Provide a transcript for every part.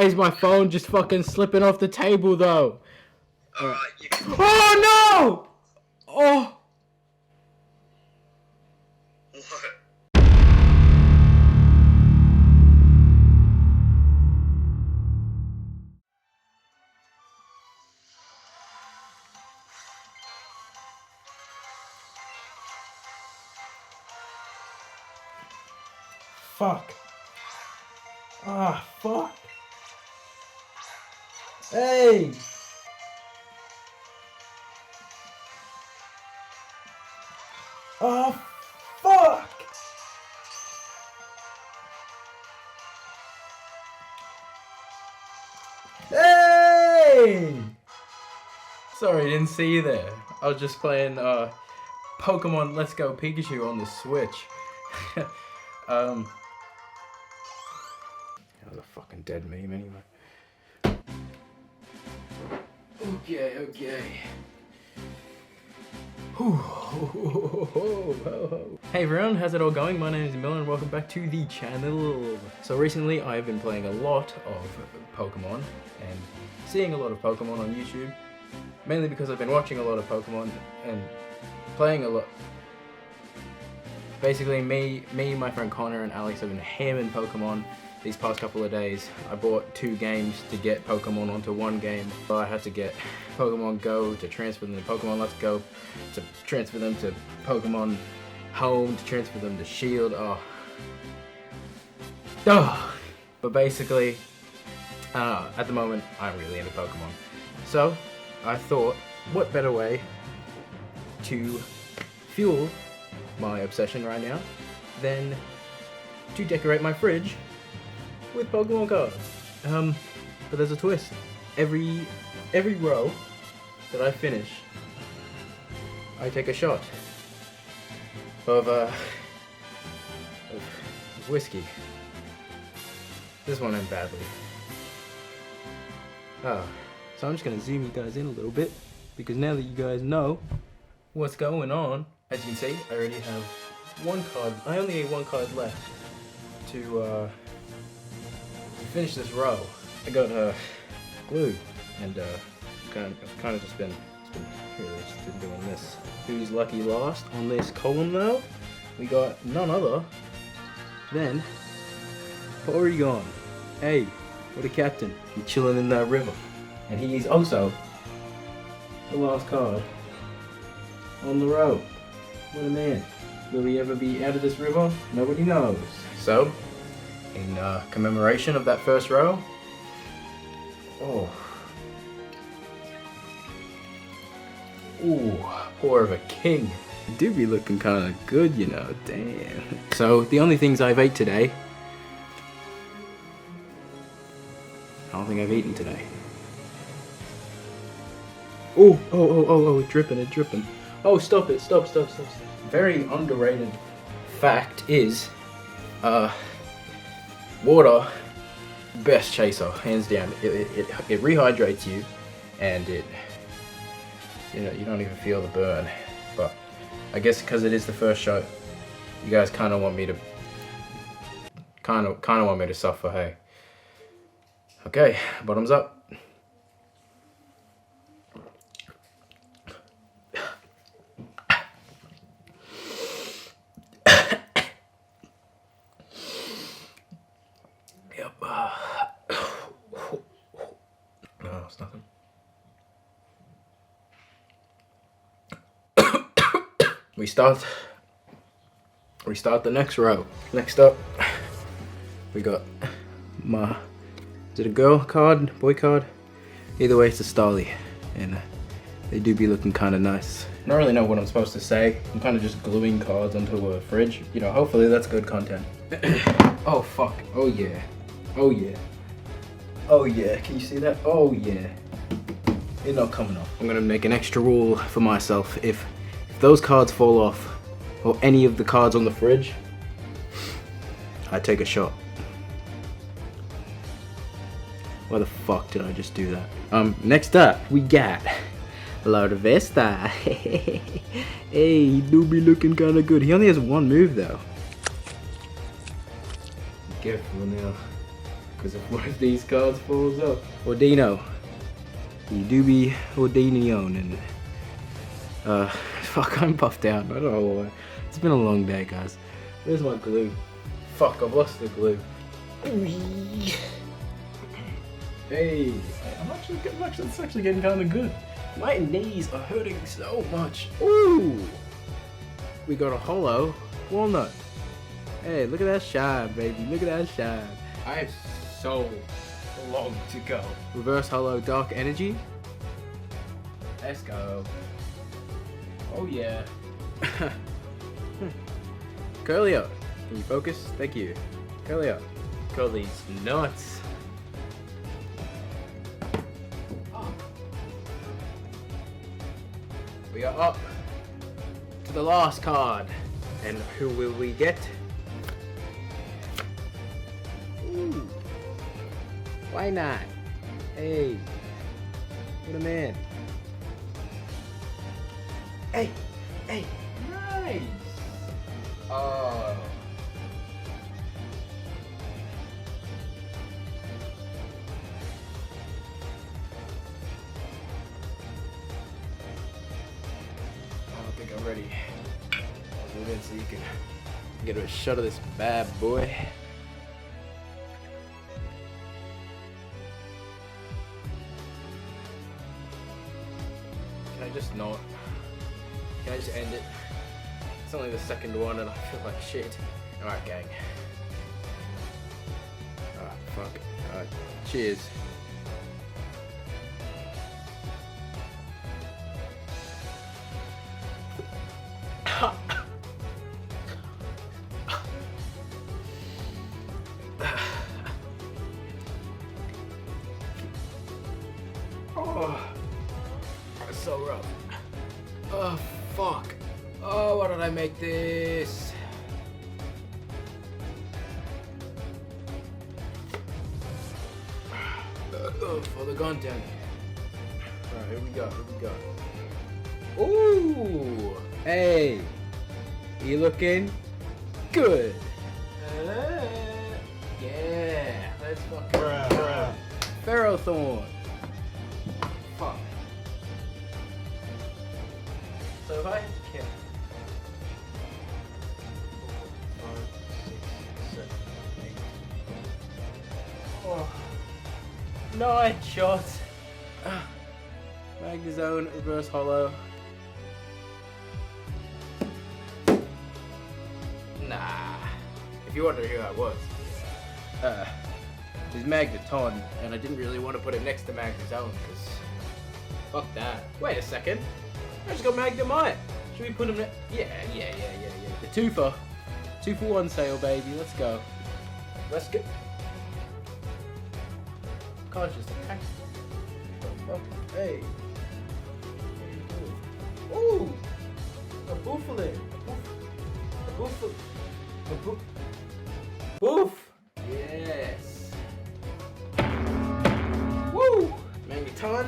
Why is my phone just fucking slipping off the table though? You can... Oh no! Oh! What? Fuck. Ah, fuck. Hey! Oh, fuck! Hey! Sorry, didn't see you there. I was just playing Pokemon Let's Go Pikachu on the Switch. That was a fucking dead meme anyway. Okay. Hey everyone, how's it all going? My name is Millrr and welcome back to the channel. So recently I've been playing a lot of Pokemon and seeing a lot of Pokemon on YouTube. Mainly because I've been watching a lot of Pokemon and playing a lot. Basically me, my friend Connor and Alex have been hammering Pokemon these past couple of days. I bought 2 games to get Pokemon onto 1 game. So I had to get Pokemon Go to transfer them to Pokemon Let's Go, to transfer them to Pokemon Home, to transfer them to Shield. But basically, at the moment, I'm really into Pokemon. So I thought, what better way to fuel my obsession right now than to decorate my fridge with Pokemon cards. But there's a twist. Every row that I finish, I take a shot of whiskey. This one ends badly. So I'm just gonna zoom you guys in a little bit because now that you guys know what's going on, as you can see, I already have 1 card. I only need 1 card left to finish this row. I got glue and kind of just been doing this. Who's lucky last on this column though? We got none other than Porygon. Hey, what a captain! He's chilling in that river, and he is also the last card on the row. What a man! Will he ever be out of this river? Nobody knows. So, in commemoration of that first row, pour of a king. You do be looking kind of good, you know. Damn. So the only things I've ate today, I don't think I've eaten today. Oh, it's dripping. Oh, stop it, stop. Very underrated fact is, water, best chaser, hands down. It rehydrates you, and you don't even feel the burn. But I guess because it is the first shot, you guys kind of want me to suffer. Hey. Okay, bottoms up. No, it's nothing. We start the next row. Next up, we got is it a girl card, boy card? Either way, it's a Starly, and they do be looking kind of nice. I don't really know what I'm supposed to say. I'm kind of just gluing cards onto a fridge. You know, hopefully that's good content. Oh fuck. Oh yeah. Can you see that? Oh yeah. It's not coming off. I'm gonna make an extra rule for myself. If those cards fall off, or any of the cards on the fridge, I take a shot. Why the fuck did I just do that? Next up, we got Lord Vesta. Hey, he do be looking kind of good. He only has 1 move though. Be careful now. Because if one of these cards falls up, Ordino, you do be Ordinion, and fuck, I'm puffed out. I don't know why. It's been a long day, guys. Where's my glue? Fuck, I've lost the glue. Hey, it's actually getting kind of good. My knees are hurting so much. Ooh, we got a hollow walnut. Hey, look at that shine, baby. Look at that shine. I have so long to go. Reverse hollow dark energy. Let's go. Oh yeah. Curlio, can you focus? Thank you. Curlio. Curl these nuts. We are up to the last card. And who will we get? Ooh. Why not? Hey. What a man. Hey. Hey. Nice. Oh. I think I'm ready. I'll move in so you can get a shot of this bad boy. Can I just not? Can I just end it? It's only the second one and I feel like shit. Alright, gang. Ah, fuck. Alright, cheers. Oh, it's so rough. Oh, fuck. Oh, why did I make this? For the content. Alright, here we go. Ooh! Hey! You looking good? Yeah! Let's fucking bruh. Ferrothorn! Fuck. So if I kill 4, 5, 6, 7, 8. Oh. 9 shots. Magnezone, reverse hollow. Nah. If you wonder who that was. It's Magneton, and I didn't really want to put it next to Magnezone because fuck that. Wait a second. I just got Magnemite. Should we put him there? Yeah. The 2 for 1 sale, baby. Let's go. Let's go. Can't just attack. Oh, hey. Ooh! A booflin. A booflin. A boof. Boof! Yes. Woo! Magneton.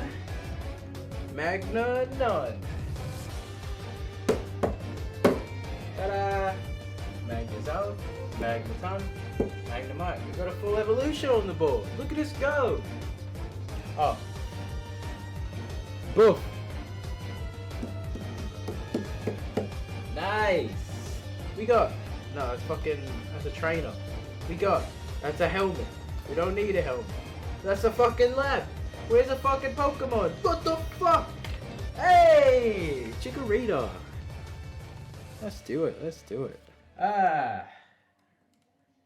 Magneton. Ta-da! Magnezone. Magneton. Magnemite. We've got a full evolution on the board. Look at us go! Oh. Boof! Nice! We got... No, it's fucking... That's a trainer. We got... That's a helmet. We don't need a helmet. That's a fucking lab. Where's a fucking Pokemon? What the fuck? Hey! Chikorita. Let's do it. Ah.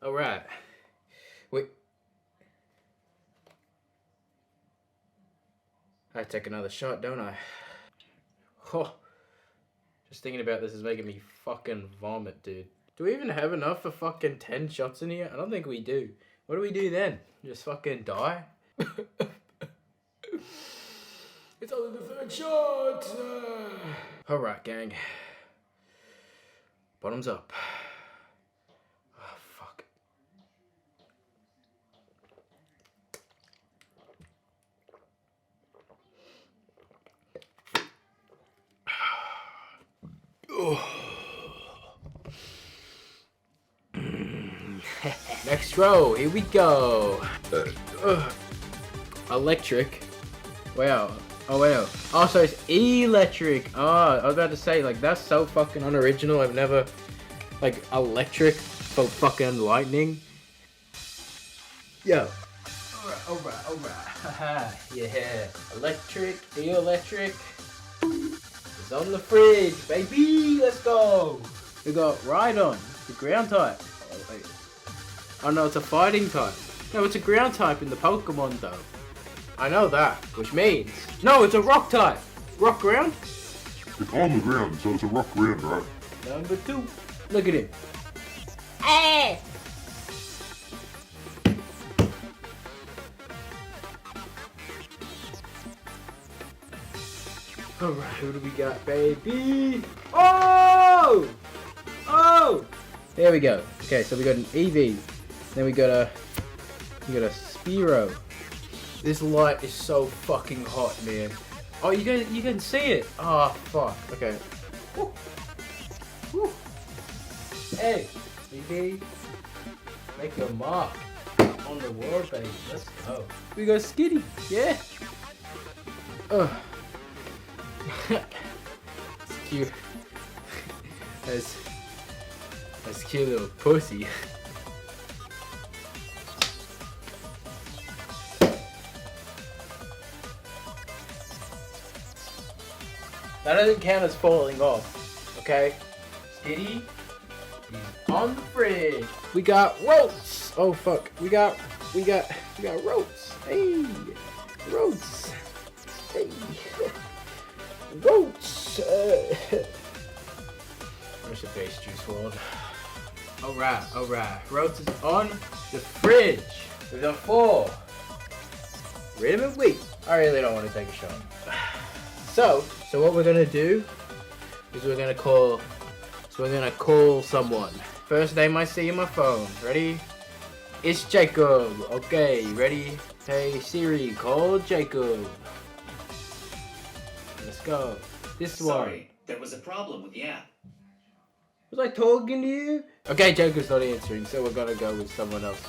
Alright. Wait. I take another shot, don't I? Oh. Just thinking about this is making me fucking vomit, dude. Do we even have enough for fucking 10 shots in here? I don't think we do. What do we do then? Just fucking die? It's only the 3rd shot! Alright, gang. Bottoms up. Oh, fuck. Next row, here we go. Electric. Wow. Oh wow. Oh, so it's electric. Oh, I was about to say, like, that's so fucking unoriginal. I've never, like, electric for fucking lightning. Yo. Alright. Yeah. Electric, electric. It's on the fridge, baby. Let's go. We got Rhydon, the ground type. Oh, wait. Oh no, it's a fighting type. No, it's a ground type in the Pokemon though. I know that, which means... No, it's a rock type! Rock ground? It's on the ground, so it's a rock ground, right? Number 2. Look at him. Hey! Alright, who do we got, baby? Oh! Oh! There we go. Okay, so we got an Eevee. Then we got a Spearow. This light is so fucking hot, man. Oh, you can see it. Oh, fuck. Okay. Woo. Woo. Hey, BB. Make your mark on the world, baby. Let's go. We got Skitty. Yeah. Ugh. It's cute. That's cute little pussy. That doesn't count as falling off, okay? Skitty, he's on the fridge. We got Roats. Oh fuck, we got Roats. Hey, Roats. Hey, Roats. Where's the base juice world? Alright. Roats is on the fridge. We've done 4. Rhythm and wheat. I really don't want to take a shot. So what we're gonna do is we're gonna call someone. First name I see in my phone. Ready? It's Jacob. Okay, ready? Hey Siri, call Jacob. Let's go. This one. Sorry, there was a problem with the app. Was I talking to you? Okay, Jacob's not answering, so we're gonna go with someone else.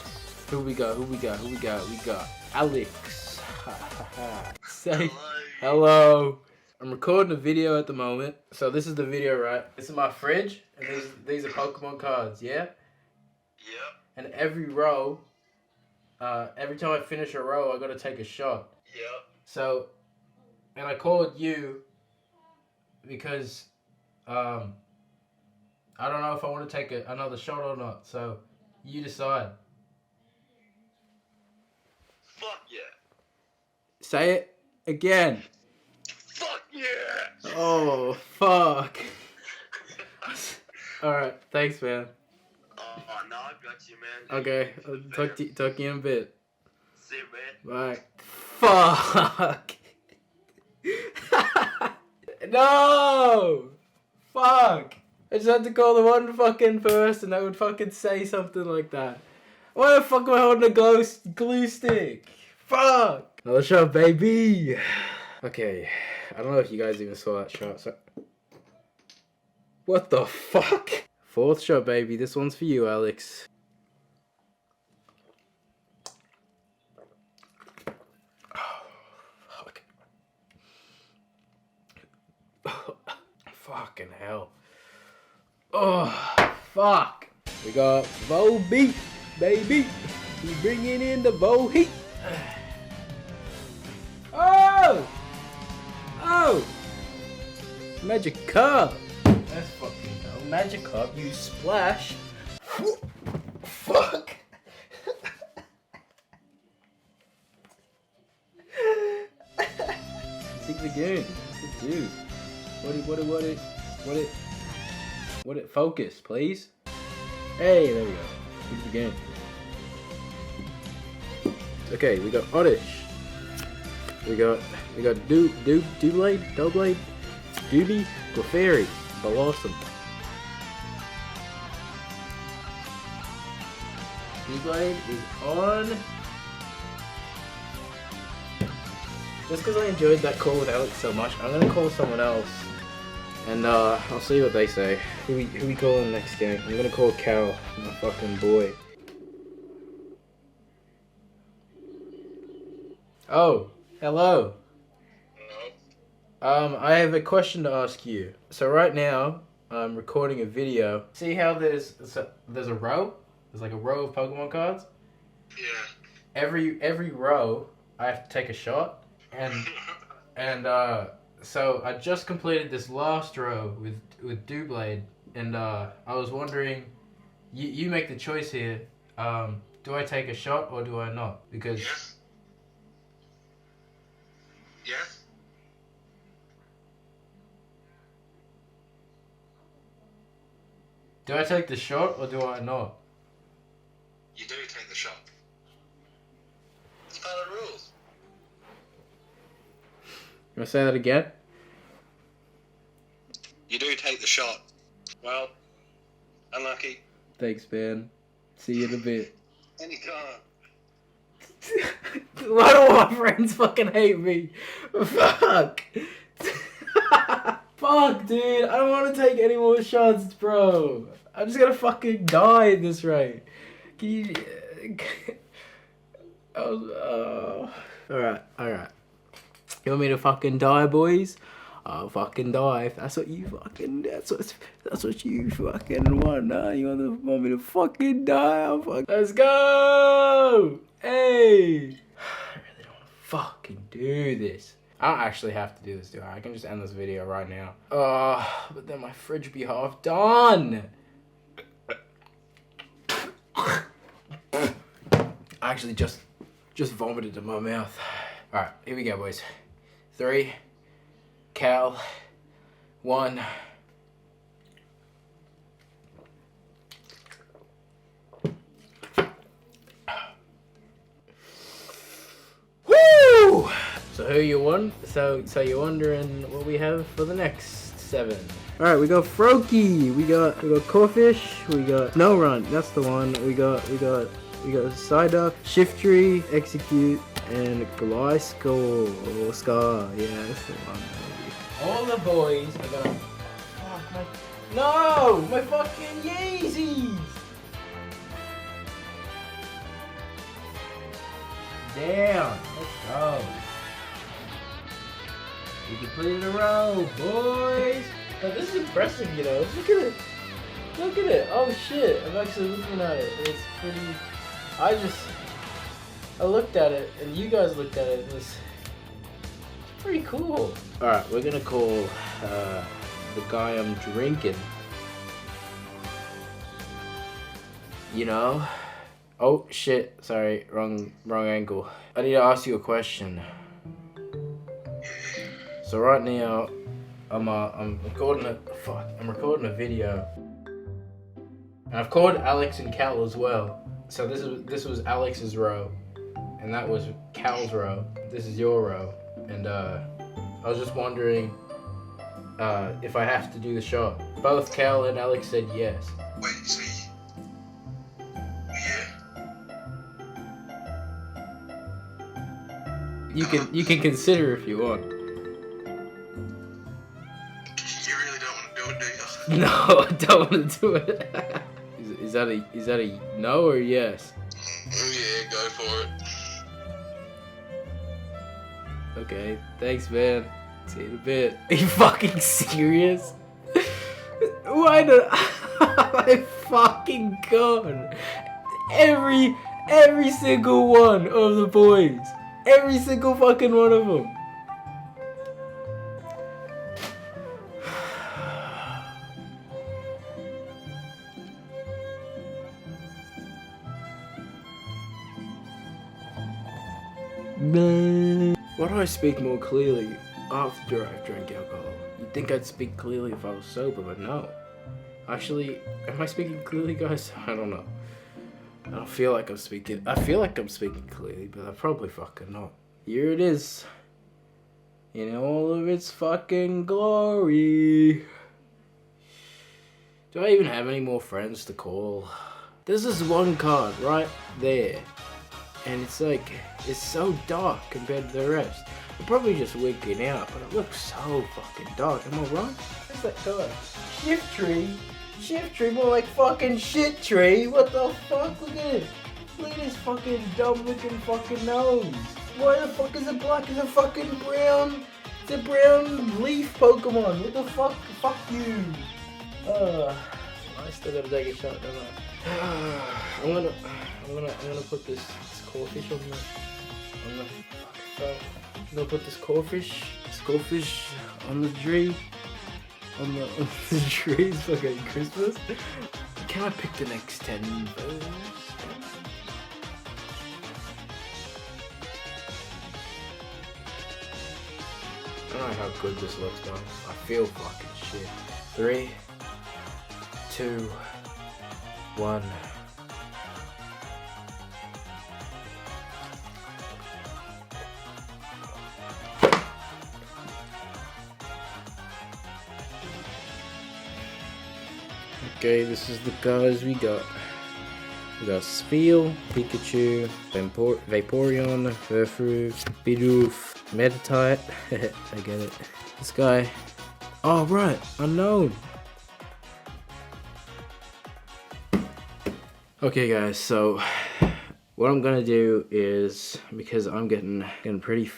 Who we got? We got Alex. Say hello. I'm recording a video at the moment. So this is the video, right? This is my fridge, and these are Pokemon cards, yeah? Yep. And every row, every time I finish a row, I gotta take a shot. Yep. So, and I called you because, I don't know if I want to take another shot or not. So, you decide. Fuck yeah. Say it again. Fuck yeah. Oh, fuck. Alright, thanks, man. Oh, no, I got you, man. Okay, I'll talk to you in a bit. See you, man. Bye. Fuck. No! Fuck. I just had to call the one fucking person that would fucking say something like that. Why the fuck am I holding a glue stick? Fuck! Another shot, baby! Okay, I don't know if you guys even saw that shot, so... What the fuck? 4th shot, baby. This one's for you, Alex. Oh, fuck. Fucking hell. Oh, fuck. We got Vo Beat, baby. We bringing in the Vo Heat. Oh! Oh! Magic Cup. That's fucking dope. Magic Cup, you splash. Fuck. Sing the game. Dude. What it focus, please? Hey, there we go. Sing the game. Okay, we got Oddish. We got Doublade, Doobie, Clefairy, Blossom. Doublade is on. Just because I enjoyed that call with Alex so much, I'm gonna call someone else, and I'll see what they say. Who we calling next game? I'm gonna call Cal, my fucking boy. Oh, hello. No. I have a question to ask you. So right now, I'm recording a video. See how there's a row? There's like a row of Pokemon cards. Yeah. Every row, I have to take a shot, and so I just completed this last row with Doublade, and I was wondering, you make the choice here. Do I take a shot or do I not? Because Yes. Yes. do I take the shot or do I not? You do take the shot. It's part of the rules. You want to say that again? You do take the shot. Well, unlucky. Thanks, man. See you in a bit. Anytime. Why do all my friends fucking hate me? Fuck. Fuck, dude. I don't want to take any more shots, bro. I'm just gonna fucking die at this rate. Can you... Alright. You want me to fucking die, boys? I'll fucking die if that's what you fucking... That's what you fucking want, huh? You want me to fucking die? I'll fucking... Let's go! Hey! I really don't want to fucking do this. I don't actually have to do this, do I? I can just end this video right now. But then my fridge will be half done. I actually just vomited in my mouth. Alright, here we go, boys. 3, Cal, 1. Woo! So who you want? So you're wondering what we have for the next 7. Alright, we got Froakie, we got Corfish, we got Snowrun, that's the one. We got Psyduck, Shiftry, Execute, and Gliscor or Scar. Yeah, that's the one. All the boys are gonna... Fuck, no! My fucking Yeezys! Damn, let's go. We completed a row, boys! Now, this is impressive, you know. Look at it. Look at it. Oh shit, I'm actually looking at it. It's pretty... I looked at it, and you guys looked at it, and it's pretty cool. Alright, we're gonna call the guy I'm drinking. You know? Oh shit, sorry, wrong angle. I need to ask you a question. So right now, I'm recording a video. And I've called Alex and Cal as well. So this was Alex's row, and that was Cal's row. This is your row, and I was just wondering if I have to do the shot. Both Cal and Alex said yes. Wait, see? Yeah. You can consider if you want. You really don't want to do it, do you? No, I don't want to do it. Is that a no or yes? Oh yeah, go for it. Okay, thanks, man. See you in a bit. Are you fucking serious? Why the... Oh my fucking god. Every single one of the boys. Every single fucking one of them. Why do I speak more clearly after I've drank alcohol? You'd think I'd speak clearly if I was sober, but no. Actually, am I speaking clearly, guys? I don't know. I don't feel like I'm speaking... I feel like I'm speaking clearly, but I'm probably fucking not. Here it is. In all of its fucking glory. Do I even have any more friends to call? There's this one card right there. And it's like, it's so dark compared to the rest. I'm probably just wigging out, but it looks so fucking dark. Am I wrong? Where's that card? Shift tree? Shift tree? More like fucking shit tree. What the fuck? Look at it. Look at his fucking dumb looking fucking nose. Why the fuck is it black? It's a fucking brown. It's a brown leaf Pokemon. What the fuck? Fuck you. I still gotta take a shot, don't I? I'm gonna put this Corphish on I'm gonna put this Corphish on the tree. On the tree. It's fucking Christmas. Can I pick the next 10 birds? I don't know how good this looks though. I feel fucking shit. 3, 2, 1. Okay, this is the cards we got. We got Spheal, Pikachu, Vaporeon, Furfrou, Bidoof, Meditite. I get it. This guy. Oh, right. Unknown. Okay, guys. So, what I'm gonna do is, because I'm getting pretty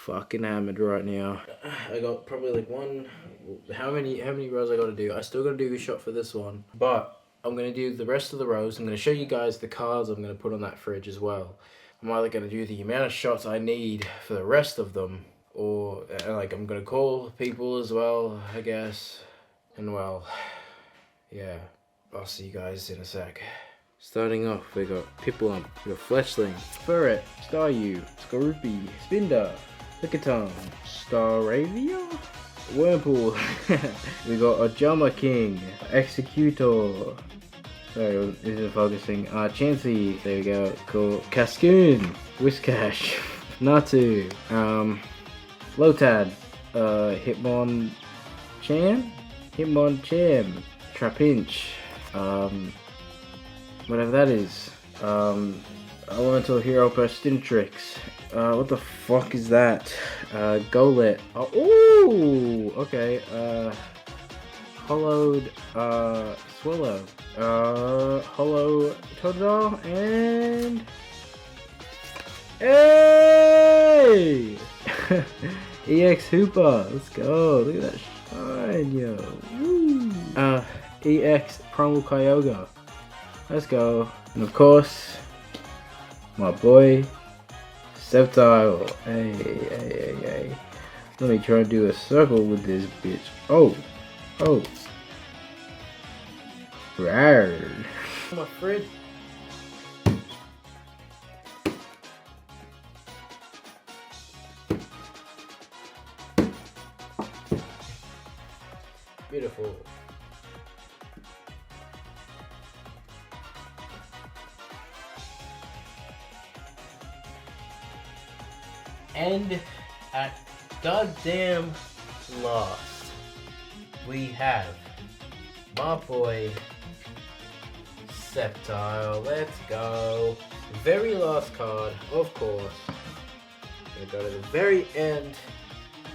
fucking hammered right now. I got probably like how many rows I gotta do? I still gotta do a shot for this one, but I'm gonna do the rest of the rows. I'm gonna show you guys the cards I'm gonna put on that fridge as well. I'm either gonna do the amount of shots I need for the rest of them, or like I'm gonna call people as well, I guess. And well, yeah, I'll see you guys in a sec. Starting off, we got Piplup, we got Fletchling, Furret, Staryu, Skorupi, Spinda, Lickitung, Staravia, Wurmple. We got Ojama King, Executor. Sorry, this isn't focusing. Chansey. There we go. Cool. Cascoon, Whiscash, Natu, Lotad, Hitmonchan, Trapinch, whatever that is. Elemental Hero Perstintrix. What the fuck is that? Golett. Oh, ooh! Okay, Hollowed, Swallow. Hollow Totodile, and... Hey! EX Hooper, let's go. Look at that shine, yo. Woo! EX Primal Kyogre. Let's go. And of course, my boy, Sceptile. Hey. Let me try to do a circle with this bitch. Oh. Rawr. My fridge. Beautiful. And at goddamn last, we have my boy Sceptile. Let's go. Very last card, of course. Gonna go to the very end.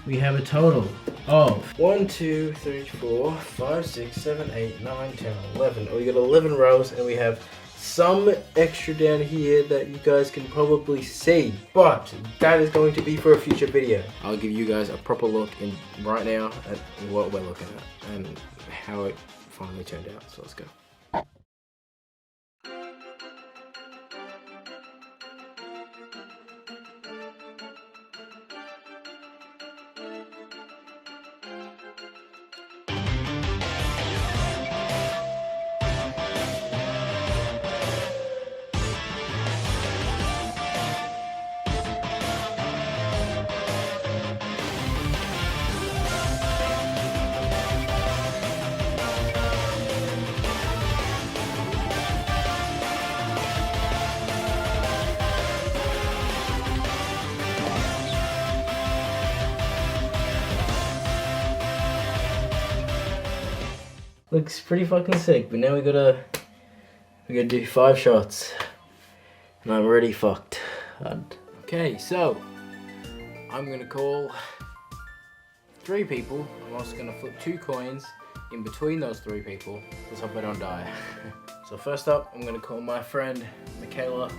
We have a total of 1, 2, 3, 4, 5, 6, 7, 8, 9, 10, 11. We got 11 rows, and we have some extra down here that you guys can probably see, but that is going to be for a future video. I'll give you guys a proper look in right now at what we're looking at and how it finally turned out. So let's go. Looks pretty fucking sick, but now we gotta do 5 shots, and I'm already fucked. Okay, so I'm gonna call 3 people. I'm also gonna flip 2 coins in between those 3 people. Let's hope I don't die. So first up, I'm gonna call my friend Michaela.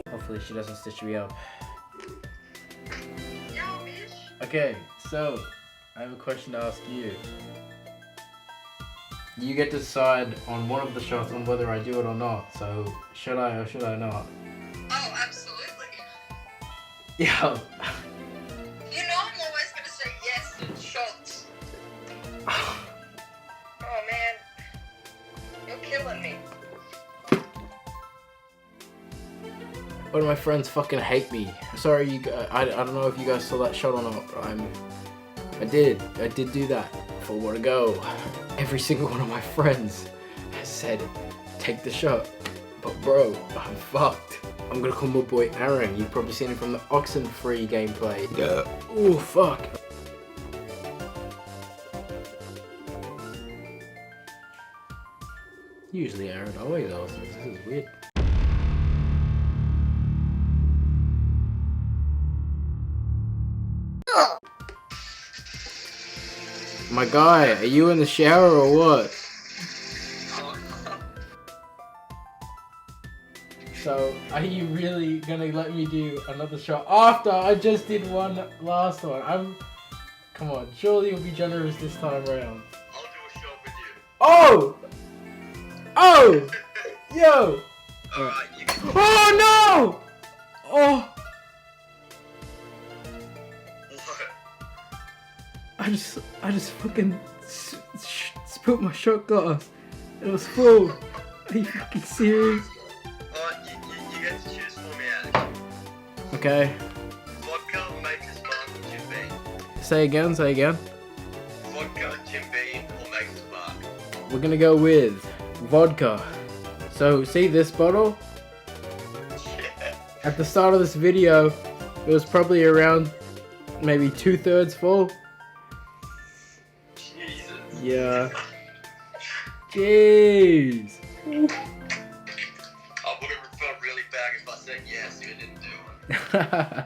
Hopefully she doesn't stitch me up. Yo, bitch. Okay, so I have a question to ask you. You get to decide on one of the shots on whether I do it or not. So should I or should I not? Oh, absolutely. Yeah. You know I'm always gonna say yes to shots. Oh man, you're killing me. One of my friends fucking hate me. Sorry, you guys, I don't know if you guys saw that shot or not, but I did do that for what a go. Every single one of my friends has said, take the shot. But bro, I'm fucked. I'm gonna call my boy Aaron. You've probably seen him from the Oxenfree gameplay. Yeah. Oh fuck. Usually Aaron always asks. This is weird. My guy, are you in the shower or what? So, are you really gonna let me do another shot after I just did one last one? Come on, surely you'll be generous this time around. I'll do a shot with you. Oh! Oh! Yo! Alright, you can. Oh no! Oh! What? I just fucking spilt my shot glass. It was full. Are you fucking serious? You get to choose for me, Alex. Okay. Vodka makes us spark or Jim Beam? Say again, say again. Vodka, Jim Beam, or makes us spark? We're gonna go with vodka. So, see this bottle? Yeah. At the start of this video, it was probably around maybe 2/3 full. Jesus. Yeah. Jeez. I would have felt really bad if I said yes if you didn't do it.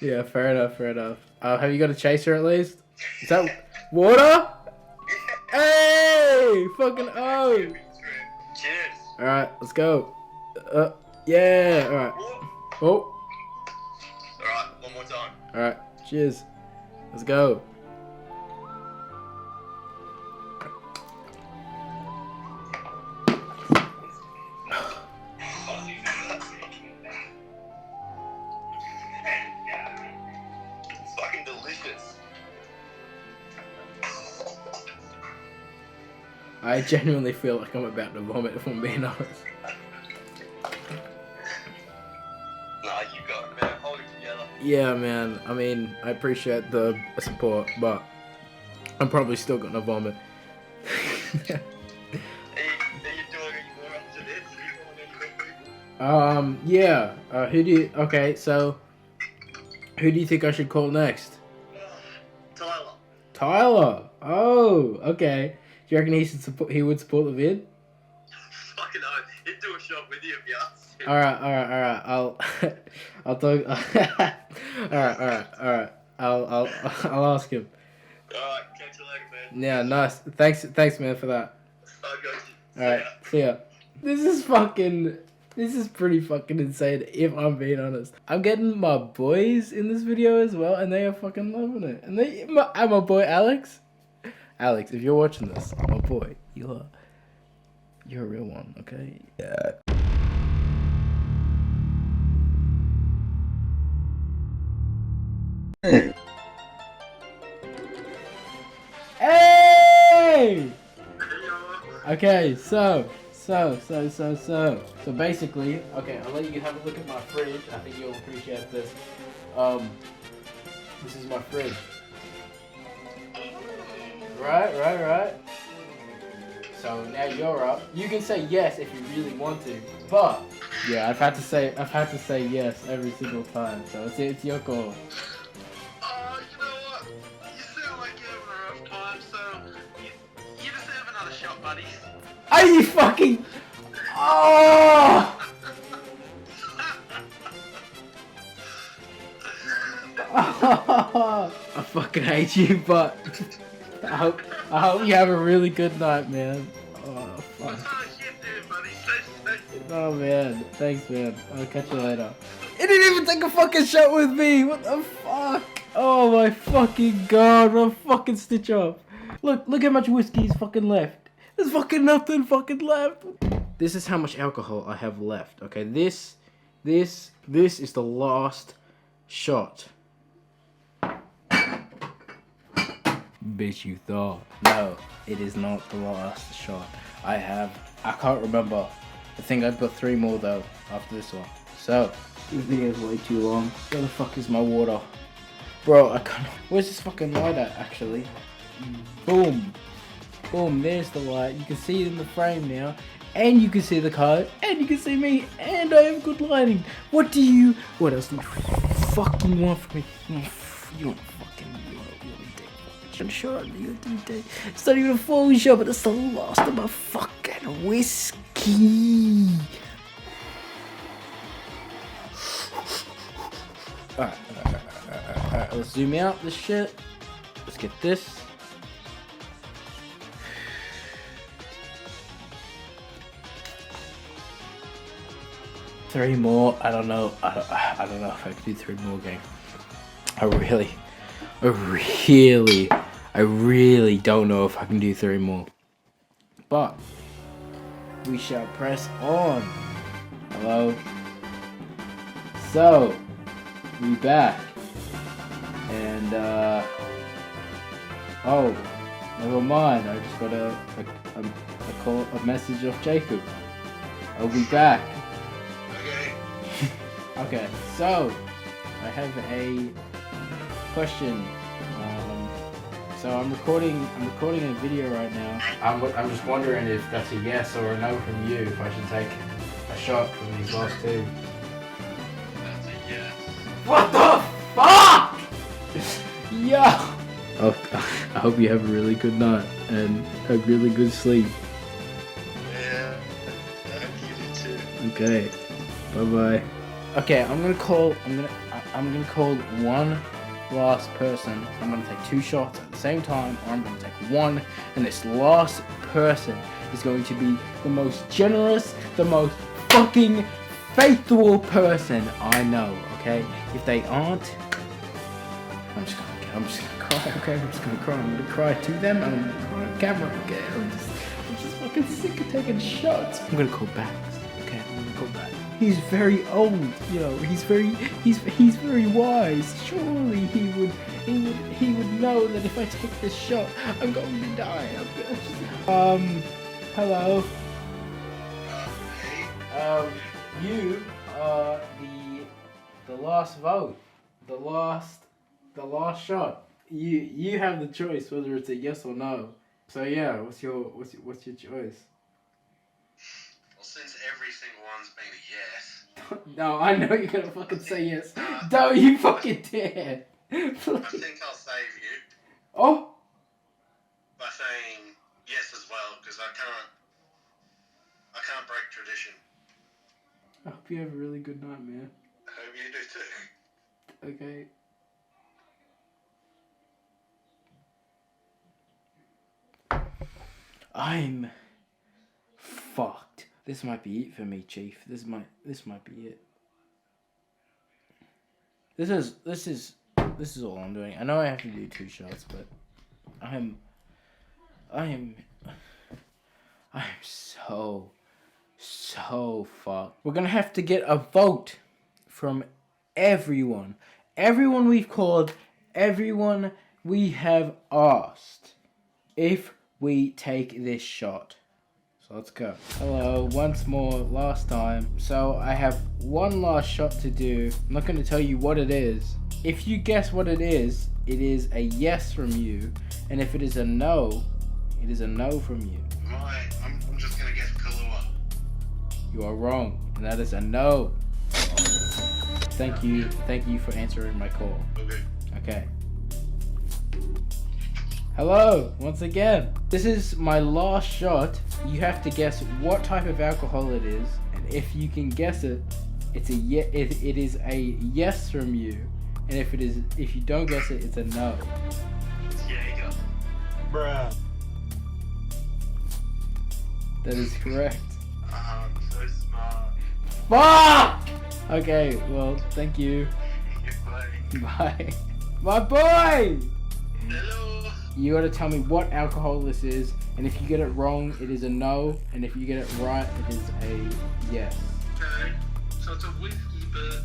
Yeah, fair enough, fair enough. Have you got a chaser at least? Is that water? Hey! Fucking oh! Cheers. Alright, let's go. Yeah, alright. Oh, Alright, one more time. alright. Cheers. Let's go. It's fucking delicious. I genuinely feel like I'm about to vomit if I'm being honest. Nah, you got it, man. Hold it together. Yeah, man. I mean, I appreciate the support, but I'm probably still gonna vomit. Are you doing any more after this? Are you going any quickly? Yeah. Okay, so who do you think I should call next? Tyler. Tyler. Oh, okay. Do you reckon he would support the vid? Fucking oath. He'd do a shot with you if you asked him. All right. I'll talk. All right. I'll ask him. Alright, catch you later, man. Yeah, nice. Thanks, man, for that. I got you. All right, see ya. This is pretty fucking insane. If I'm being honest, I'm getting my boys in this video as well, and they are fucking loving it. And my boy Alex. Alex, if you're watching this, my boy, you're a real one, okay? Yeah. Hey! Okay, so basically, okay, I'll let you have a look at my fridge. I think you'll appreciate this. This is my fridge. Right. So now you're up. You can say yes if you really want to, but yeah, I've had to say yes every single time. So it's your call. You know what? You sound like you're having a rough time, so you deserve another shot, buddy. Are you fucking? Oh! I fucking hate you, but I hope you have a really good night, man. Oh, fuck. What's all shit doing, buddy? Stay safe. Oh man, thanks man. I'll catch you later. It didn't even take a fucking shot with me. What the fuck? Oh my fucking god, what a fucking stitch up. Look how much whiskey's fucking left. There's fucking nothing fucking left. This is how much alcohol I have left. Okay, this is the last shot. Bitch, you thought. No, it is not the last shot. I can't remember. I think I've got 3 more though after this one. So, this video is way too long. Where the fuck is my water? Bro, I can't. Where's this fucking light at actually? Boom. Boom, there's the light. You can see it in the frame now. And you can see the card. And you can see me. And I have good lighting. What else do you fucking want from me? You don't fucking shot. It's not even a full shot, but it's the last of my fucking whiskey. Alright, let's zoom out this shit. Let's get this. Three more. I don't know. I don't know if I can do 3 more, gang. I really don't know if I can do 3 more. But we shall press on. Hello. So we back. And oh, never mind. I just got a message off Jacob. I'll be back. Okay, so I have a question. So I'm recording a video right now. I'm just wondering if that's a yes or a no from you. If I should take a shot from these last 2. That's a yes. What the fuck? Yeah. Oh, I hope you have a really good night and a really good sleep. Yeah, I hope you do too. Okay. Bye bye. Okay, I'm gonna call one last person. I'm gonna take 2 shots at the same time, or I'm gonna take 1, and this last person is going to be the most generous, the most fucking faithful person I know. Okay, if they aren't, I'm just gonna cry. Okay, I'm just gonna cry. I'm gonna cry to them, and I'm gonna cry on camera. Okay, I'm just fucking sick of taking shots. I'm gonna call back. Okay, I'm gonna call back. He's very old, you know. He's very wise. Surely he would know that if I take this shot, I'm going to die. Hello. You are the last vote, the last shot. You have the choice whether it's a yes or no. So yeah, what's your choice? Since every single one's been a yes. No, I know you're gonna fucking say yes. Don't you fucking dare. I think I'll save you Oh, by saying yes as well, because I can't break tradition. I hope you have a really good night, man. I hope you do too. Okay. I'm fucked. This might be it for me, Chief. This might be it. This is all I'm doing. I know I have to do 2 shots, but I'm so fucked. We're gonna have to get a vote from everyone. Everyone we've called, everyone we have asked if we take this shot. So let's go. Hello, once more, last time. So I have 1 last shot to do. I'm not going to tell you what it is. If you guess what it is a yes from you. And if it is a no, it is a no from you. I'm just gonna guess Kahlua. You are wrong, and that is a no. Thank you for answering my call. Okay. Hello, once again. This is my last shot. You have to guess what type of alcohol it is, and if you can guess it, it is a yes from you, and if you don't guess it, it's a no. It's Jaeger. Bruh. That is correct. I'm so smart. Fuck! Okay, well, thank you. Bye. My boy! Hello. You gotta tell me what alcohol this is, and if you get it wrong, it is a no, and if you get it right, it is a yes. Okay. So it's a whiskey, but.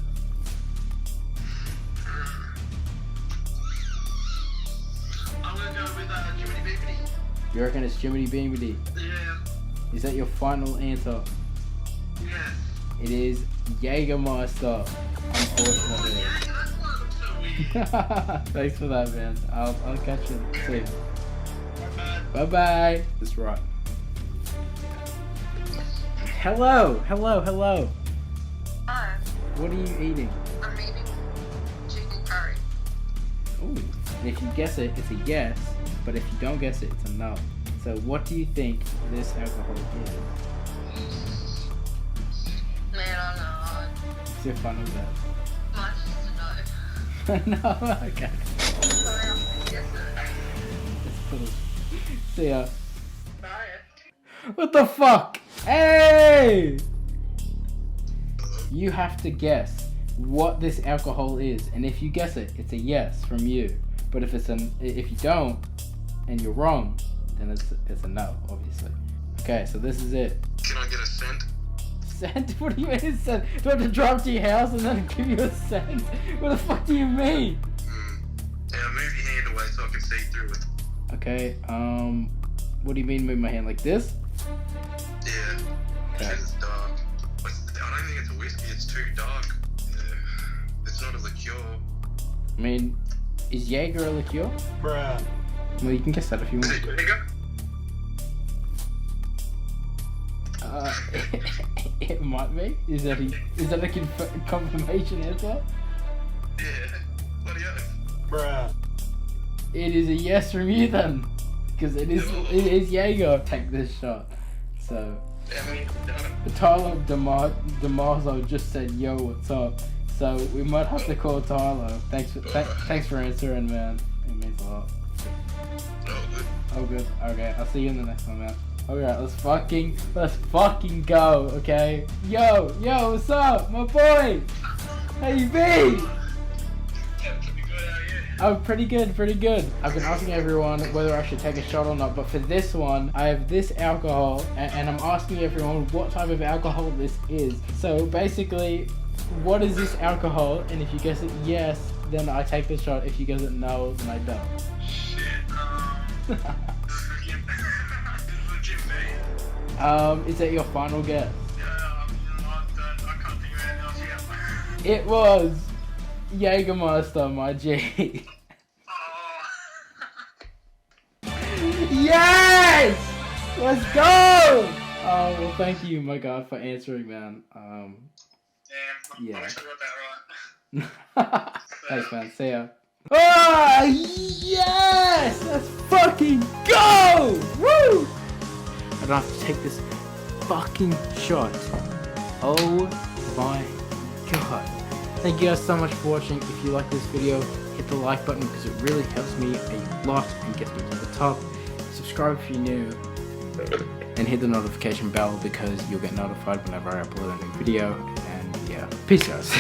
I'm gonna go with Jiminy Beepity. You reckon it's Jiminy Beamity? Yeah. Is that your final answer? Yes. It is Jägermeister, unfortunately. Yeah, that's why it looks so weird. Thanks for that, man. I'll catch you. See ya. Bye. Bye-bye. That's right. Hello. Hi, What are you eating? I'm eating chicken curry. Ooh. And if you guess it, it's a yes. But if you don't guess it, it's a no. So what do you think this alcohol is? Man, I don't know. It's your final guess. Mine's just a no. No, okay. Sorry, I'm gonna guess it. It's cool. See ya. Bye. What the fuck? Hey! You have to guess what this alcohol is, and if you guess it, it's a yes from you. But if you don't, and you're wrong, then it's a no, obviously. Okay, so this is it. Can I get a cent? Cent? What do you mean cent? Do I have to drive to your house and then give you a cent? What the fuck do you mean? Yeah, move your hand away so I can see through it. Okay, what do you mean move my hand like this? Yeah. Okay. It's dark. I don't think it's a whiskey, it's too dark. It's not a liqueur. I mean, is Jaeger a liqueur? Bruh. Well, you can guess that if you Is want. it Jaeger? It might be. Is that a confirmation answer? Yeah. Bloody oath. Bruh. It is a yes from you then, because it is Jaeger. Take this shot. So Yeah, I mean, Tyler Damaso just said, "Yo, what's up?" So we might have to call Tyler. Thanks for answering, man. It means a lot. oh, good. Oh, good. Okay, I'll see you in the next one, man. Alright, let's fucking go, okay? Yo, what's up, my boy? How you been? Yeah, pretty good out here. Oh, pretty good. I've been asking everyone whether I should take a shot or not, but for this one, I have this alcohol, and I'm asking everyone what type of alcohol this is. So basically, what is this alcohol? And if you guess it yes, then I take the shot. If you guess it no, then I don't. Shit, this is legit me. Is that your final guess? Yeah, I can't think of anything else yet. It was Jägermeister, my G. Oh. Yes! Let's go! Oh, well, thank you, my God, for answering, man. Damn, Yeah. I wish I got that right. Thanks, man. See ya. Oh, yes! Let's fucking go! Woo! I don't have to take this fucking shot. Oh my God. Thank you guys so much for watching. If you like this video, hit the like button because it really helps me a lot and gets me to the top. Subscribe if you're new. And hit the notification bell because you'll get notified whenever I upload a new video. And yeah, peace guys.